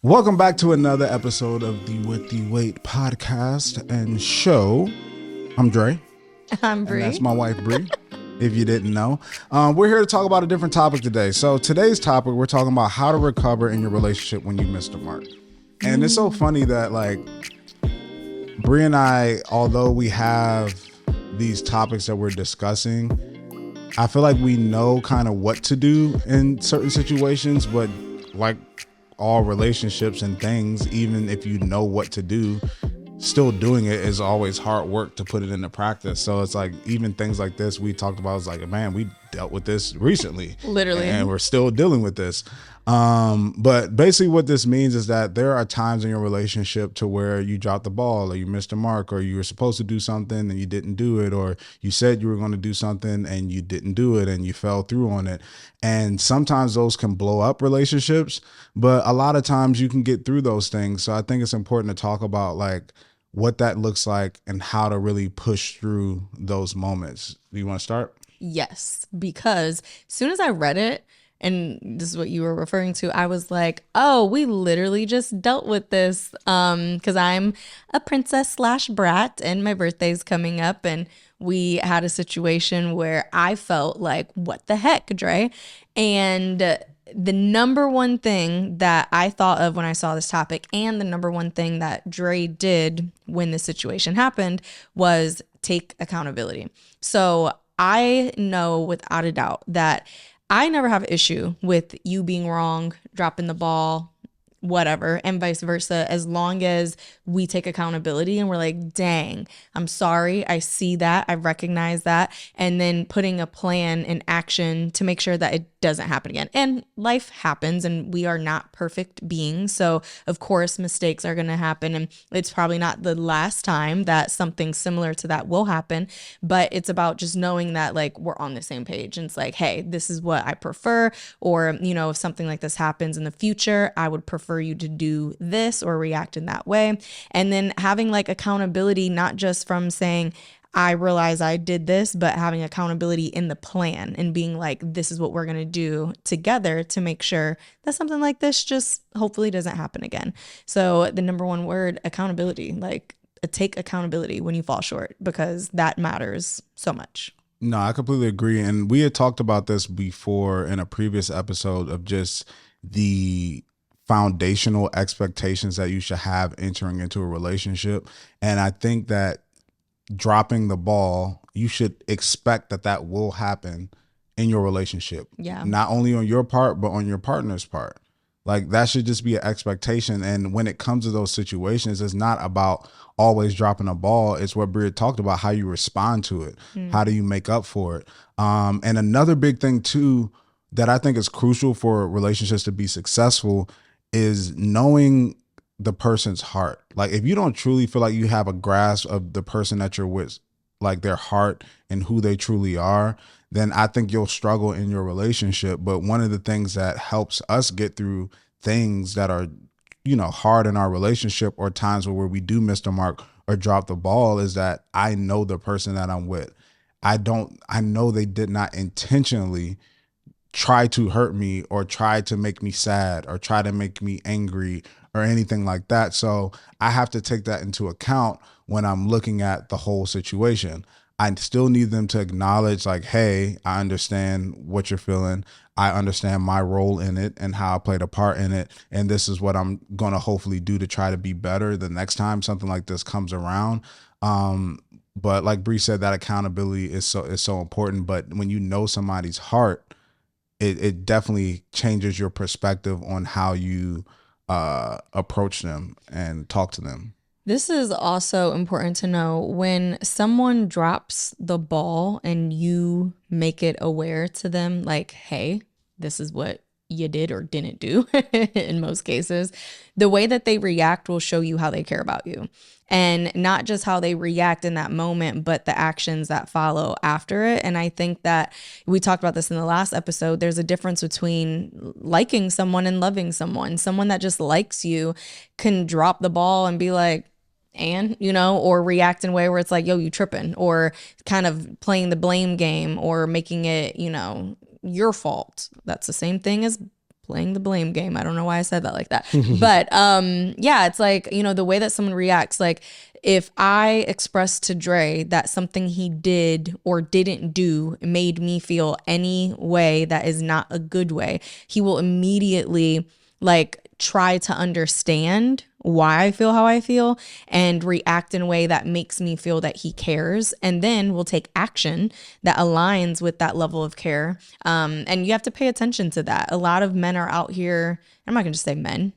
Welcome back to another episode of the With the Weight podcast and show. I'm Dre, I'm and that's Bree. my wife, Bree, if you didn't know. We're here to talk about a different topic today. So today's topic, we're talking about how to recover in your relationship when you missed the mark. And it's so funny that, like, Bree and I, although we have these topics that we're discussing, I feel like we know kind of what to do in certain situations, but like all relationships and things, even if you know what to do, still doing it is always hard work to put it into practice. So it's like even things like this we talked about, it's like, man, we dealt with this recently, Literally. and we're still dealing with this. But basically what this means is that there are times in your relationship to where you dropped the ball, or you missed a mark, or you were supposed to do something and you didn't do it, or you said you were going to do something and you didn't do it and you fell through on it. And sometimes those can blow up relationships, but a lot of times you can get through those things. So I think it's important to talk about like what that looks like and how to really push through those moments. Do you want to start? Yes, because as soon as I read it, and this is what you were referring to, I was like, oh, we literally just dealt with this. Because I'm a princess slash brat and my birthday's coming up, and we had a situation where I felt like, what the heck, Dre? And the number one thing that I thought of when I saw this topic, and the number one thing that Dre did when this situation happened, was take accountability. So I know without a doubt that I never have issue with you being wrong, dropping the ball, whatever, and vice versa, as long as we take accountability and we're like, dang, I'm sorry, I see that, I recognize that, and then putting a plan in action to make sure that it doesn't happen again. And life happens, and we are not perfect beings, so of course mistakes are going to happen, and it's probably not the last time that something similar to that will happen, but it's about just knowing that like we're on the same page, and it's like, hey, this is what I prefer, or if something like this happens in the future, I would prefer you to do this or react in that way. And then having like accountability, not just from saying, I realize I did this, but having accountability in the plan and being like, this is what we're going to do together to make sure that something like this just hopefully doesn't happen again. So the number one word, accountability, like take accountability when you fall short, because that matters so much. No, I completely agree. And we had talked about this before in a previous episode of just the foundational expectations that you should have entering into a relationship. And I think that dropping the ball, you should expect that that will happen in your relationship. Yeah. Not only on your part, but on your partner's part. Like that should just be an expectation. And when it comes to those situations, it's not about always dropping a ball. It's what Bria talked about, how you respond to it. How do you make up for it? And another big thing too, that I think is crucial for relationships to be successful is knowing the person's heart. Like if you don't truly feel like you have a grasp of the person that you're with, like their heart and who they truly are, then I think you'll struggle in your relationship. But one of the things that helps us get through things that are, hard in our relationship, or times where we do miss the mark or drop the ball, is that I know the person that I'm with. I know they did not intentionally try to hurt me or try to make me sad or try to make me angry or anything like that. So I have to take that into account when I'm looking at the whole situation. I still need them to acknowledge like, hey, I understand what you're feeling. I understand my role in it and how I played a part in it. And this is what I'm going to hopefully do to try to be better the next time something like this comes around. But like Bree said, that accountability is so important. But when you know somebody's heart, it definitely changes your perspective on how you approach them and talk to them. This is also important to know when someone drops the ball and you make it aware to them, like, hey, this is what you did or didn't do in most cases. The way that they react will show you how they care about you. And not just how they react in that moment, but the actions that follow after it. And I think that we talked about this in the last episode. There's a difference between liking someone and loving someone. Someone that just likes you can drop the ball and be like, or react in a way where it's like, yo, you tripping, or kind of playing the blame game or making it, your fault. That's the same thing as playing the blame game. I don't know why I said that like that. But yeah, it's like, you know, the way that someone reacts, like if I express to Dre that something he did or didn't do made me feel any way that is not a good way, he will immediately like try to understand why I feel how I feel and react in a way that makes me feel that he cares, and then we'll take action that aligns with that level of care. And you have to pay attention to that. A lot of men are out here, I'm not gonna just say men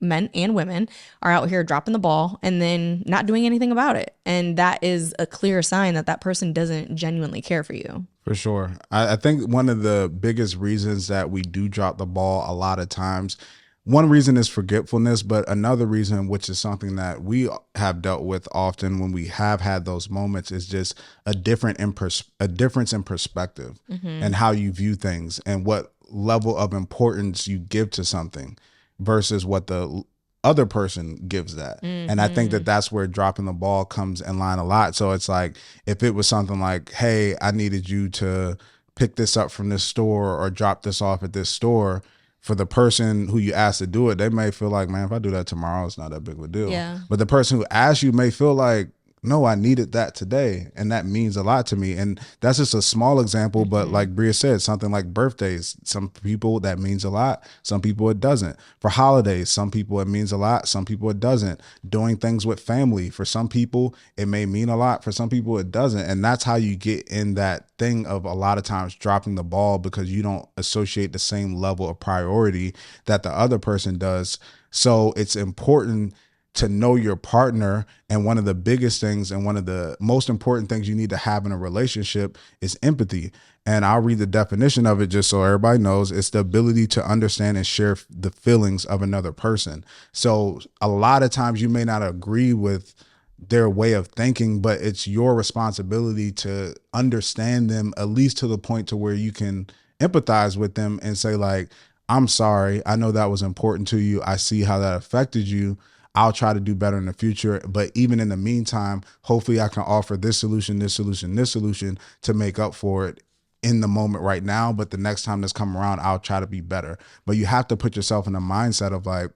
and women are out here dropping the ball and then not doing anything about it. And that is a clear sign that that person doesn't genuinely care for you. For sure. I think one of the biggest reasons that we do drop the ball a lot of times, one reason is forgetfulness, but another reason, which is something that we have dealt with often when we have had those moments, is just a difference in perspective and how you view things and what level of importance you give to something versus what the other person gives that. And I think that that's where dropping the ball comes in line a lot. So it's like, if it was something like, hey, I needed you to pick this up from this store or drop this off at this store, for the person who you asked to do it, they may feel like, man, if I do that tomorrow, it's not that big of a deal. Yeah. But the person who asked you may feel like, no, I needed that today. And that means a lot to me. And that's just a small example. But like Bria said, something like birthdays, some people that means a lot. Some people it doesn't. For holidays, some people it means a lot. Some people it doesn't. Doing things with family, for some people it may mean a lot. For some people it doesn't. And that's how you get in that thing of a lot of times dropping the ball because you don't associate the same level of priority that the other person does. So it's important to know your partner. And one of the biggest things and one of the most important things you need to have in a relationship is empathy. And I'll read the definition of it just so everybody knows. It's the ability to understand and share the feelings of another person. So a lot of times you may not agree with their way of thinking, but it's your responsibility to understand them, at least to the point to where you can empathize with them and say like, I'm sorry. I know that was important to you. I see how that affected you. I'll try to do better in the future. But even in the meantime, hopefully I can offer this solution to make up for it in the moment right now. But the next time this come around, I'll try to be better. But you have to put yourself in the mindset of like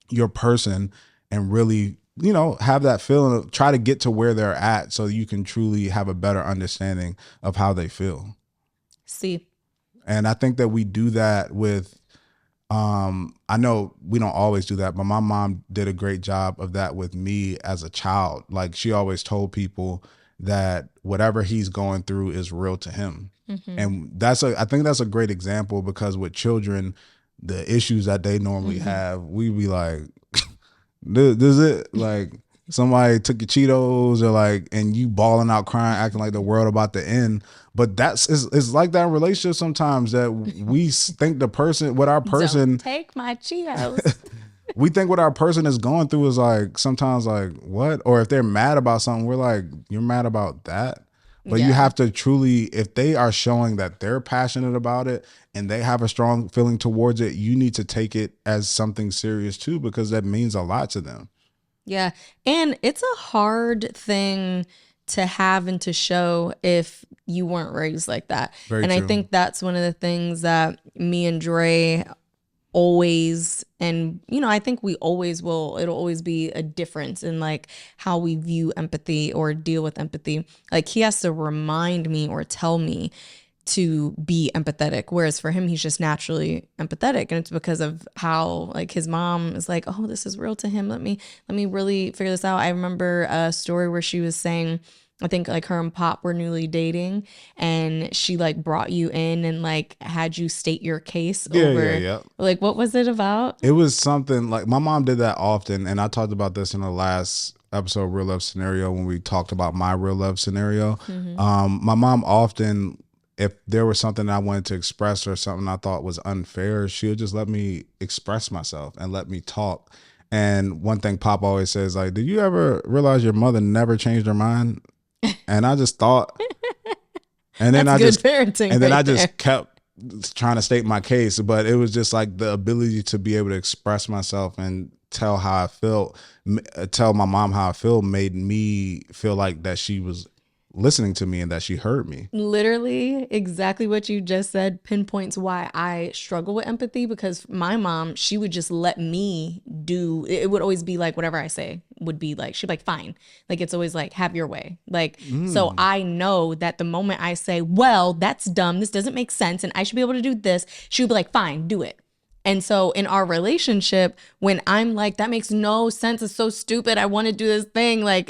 your person and really, you know, have that feeling of try to get to where they're at so you can truly have a better understanding of how they feel. See. And I think that we do that with, I know we don't always do that, but my mom did a great job of that with me as a child. Like she always told people that whatever he's going through is real to him. And I think that's a great example because with children, the issues that they normally have, we be like, this is it. Like somebody took your Cheetos or like, and you bawling out crying, acting like the world about to end. But it's like that in relationships sometimes that we think the person, what our person, Don't take my Cheetos. we think what our person is going through is like, sometimes like what? Or if they're mad about something, we're like, you're mad about that? But you have to truly, if they are showing that they're passionate about it and they have a strong feeling towards it, you need to take it as something serious too, because that means a lot to them. Yeah. And it's a hard thing to have and to show if you weren't raised like that. Very and true. I think that's one of the things that me and Dre always, and you know, I think we always will, it'll always be a difference in like how we view empathy or deal with empathy. Like he has to remind me or tell me to be empathetic, whereas for him he's just naturally empathetic, and it's because of how like his mom is like, oh, this is real to him, let me really figure this out. I remember a story where she was saying, I think like her and Pop were newly dating and she like brought you in and like had you state your case over. Yeah. Like what was it about? It was something like my mom did that often, and I talked about this in the last episode of Real Love Scenario when we talked about my real love scenario. My mom often, if there was something I wanted to express or something I thought was unfair, she would just let me express myself and let me talk. And one thing Pop always says, like, did you ever realize your mother never changed her mind? And I just thought, and then That's good parenting. and then right I just there. kept trying to state my case. But it was just like the ability to be able to express myself and tell how I felt, tell my mom how I feel, made me feel like that she was listening to me and that she heard me. Literally, exactly what you just said pinpoints why I struggle with empathy, because my mom, she would just let me do it. Would always be like, whatever I say would be like, she'd be like, fine. Like, it's always like, have your way. Like, so I know that the moment I say, well, that's dumb, this doesn't make sense, and I should be able to do this, she would be like, fine, do it. And so in our relationship, when I'm like, that makes no sense, it's so stupid, I want to do this thing, like,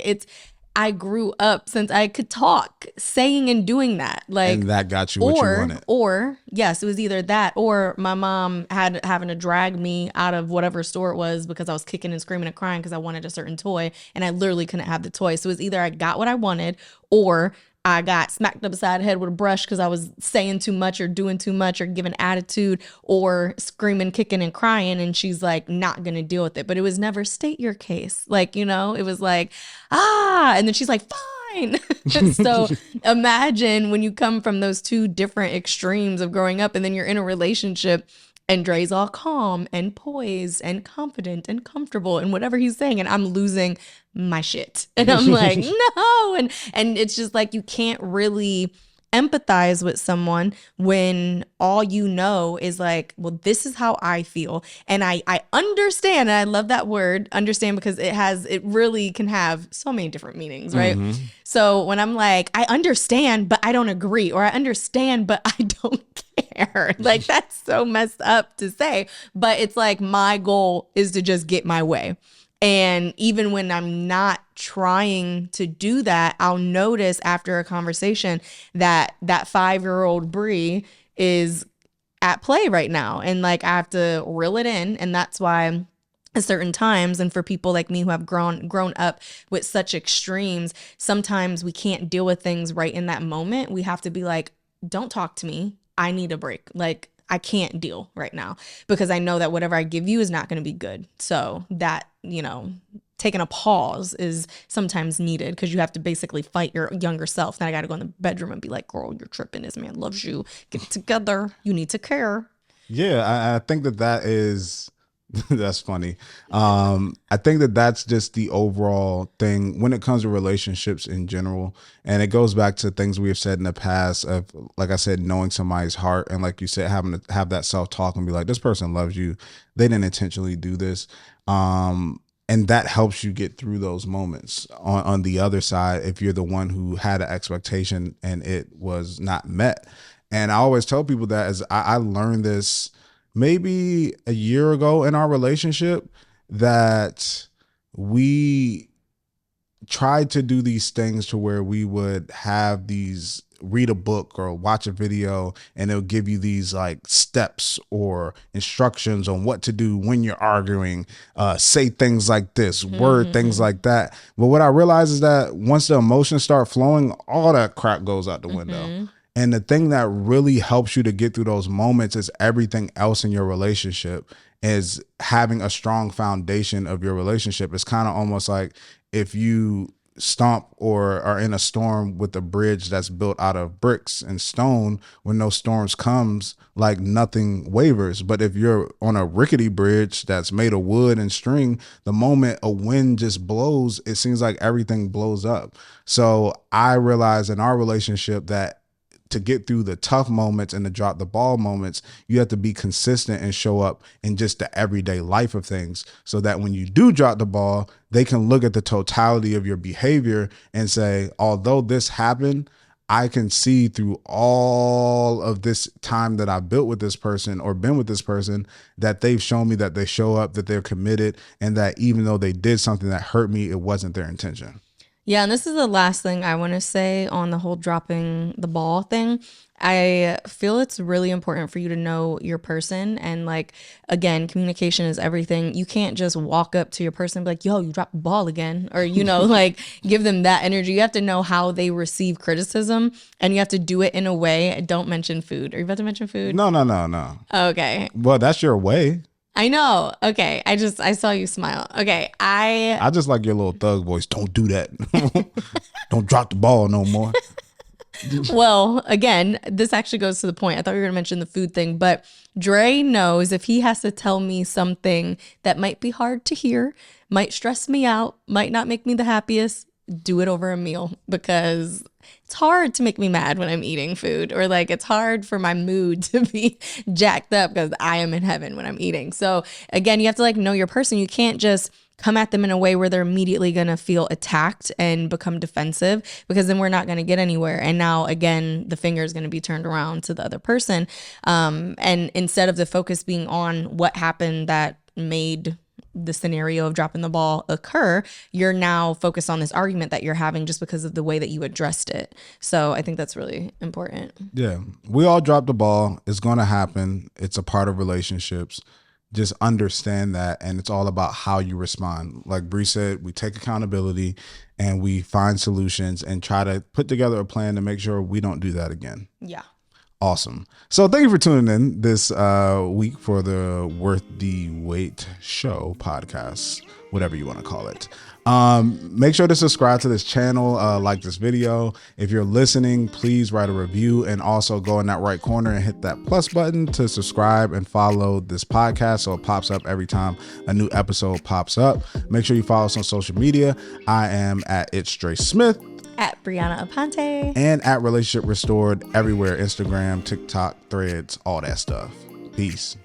I grew up since I could talk, saying and doing that. Like, And that got you what you wanted. or yes, it was either that or my mom having to drag me out of whatever store it was because I was kicking and screaming and crying because I wanted a certain toy and I literally couldn't have the toy. So it was either I got what I wanted or I got smacked upside the head with a brush because I was saying too much or doing too much or giving attitude or screaming, kicking, and crying. And she's like, not going to deal with it. But it was never state your case. Like, you know, it was like, and then she's like, fine. So imagine when you come from those two different extremes of growing up and then you're in a relationship and Dre's all calm and poised and confident and comfortable and whatever he's saying. And I'm losing my shit. And I'm like, no. And it's just like, you can't really empathize with someone when all you know is like, well, this is how I feel. And I understand. And I love that word, understand, because it really can have so many different meanings, right? So when I'm like, I understand, but I don't agree, or I understand, but I don't care. Like, that's so messed up to say. But it's like, my goal is to just get my way. And even when I'm not trying to do that, I'll notice after a conversation that that 5-year-old Bree is at play right now. And like, I have to reel it in. And that's why at certain times, and for people like me who have grown up with such extremes, sometimes we can't deal with things right in that moment. We have to be like, don't talk to me. I need a break. Like, I can't deal right now because I know that whatever I give you is not going to be good. So that, you know, taking a pause is sometimes needed because you have to basically fight your younger self. Then I got to go in the bedroom and be like, girl, you're tripping. This man loves you. Get it together. You need to care. Yeah, I think that is that's funny. I think that that's just the overall thing when it comes to relationships in general. And it goes back to things we have said in the past of, like I said, knowing somebody's heart. And like you said, having to have that self-talk and be like, this person loves you. They didn't intentionally do this. And that helps you get through those moments. On the other side, if you're the one who had an expectation and it was not met. And I always tell people that as I learned this maybe a year ago in our relationship, that we tried to do these things to where we would have these, read a book or watch a video and it'll give you these like steps or instructions on what to do when you're arguing, say things like this, word things like that. But what I realized is that once the emotions start flowing, all that crap goes out the window. And the thing that really helps you to get through those moments is everything else in your relationship is having a strong foundation of your relationship. It's kind of almost like if you stomp or are in a storm with a bridge that's built out of bricks and stone, when those storms comes, like nothing wavers. But if you're on a rickety bridge that's made of wood and string, the moment a wind just blows, it seems like everything blows up. So I realized in our relationship that to get through the tough moments and the drop the ball moments, you have to be consistent and show up in just the everyday life of things so that when you do drop the ball, they can look at the totality of your behavior and say, although this happened, I can see through all of this time that I've built with this person or been with this person that they've shown me that they show up, that they're committed, and that even though they did something that hurt me, it wasn't their intention. Yeah, and this is the last thing I want to say on the whole dropping the ball thing. I feel it's really important for you to know your person. And like, again, communication is everything. You can't just walk up to your person and be like, yo, you dropped the ball again. Or, you know, like give them that energy. You have to know how they receive criticism and you have to do it in a way. Don't mention food. Are you about to mention food? No. Okay. Well, that's your way. I know. Okay. I saw you smile. Okay. I just like your little thug voice. Don't do that. Don't drop the ball no more. Well, again, this actually goes to the point. I thought you were going to mention the food thing, but Dre knows if he has to tell me something that might be hard to hear, might stress me out, might not make me the happiest, do it over a meal, because it's hard to make me mad when I'm eating food, or like it's hard for my mood to be jacked up because I am in heaven when I'm eating. So again, you have to like know your person. You can't just come at them in a way where they're immediately going to feel attacked and become defensive, because then we're not going to get anywhere. And now again, the finger is going to be turned around to the other person. And instead of the focus being on what happened that made the scenario of dropping the ball occur, you're now focused on this argument that you're having just because of the way that you addressed it. So I think that's really important. Yeah. We all drop the ball. It's going to happen. It's a part of relationships. Just understand that. And it's all about how you respond. Like Bree said, we take accountability and we find solutions and try to put together a plan to make sure we don't do that again. Yeah. Awesome. So thank you for tuning in this week for the Worth the Wait show podcast, whatever you want to call it. Make sure to subscribe to this channel, like this video. If you're listening, please write a review, and also go in that right corner and hit that plus button to subscribe and follow this podcast so it pops up every time a new episode pops up. Make sure you follow us on social media. I am at It's Dre Smith. At Brianna Aponte. And at Relationship Restored everywhere. Instagram, TikTok, Threads, all that stuff. Peace.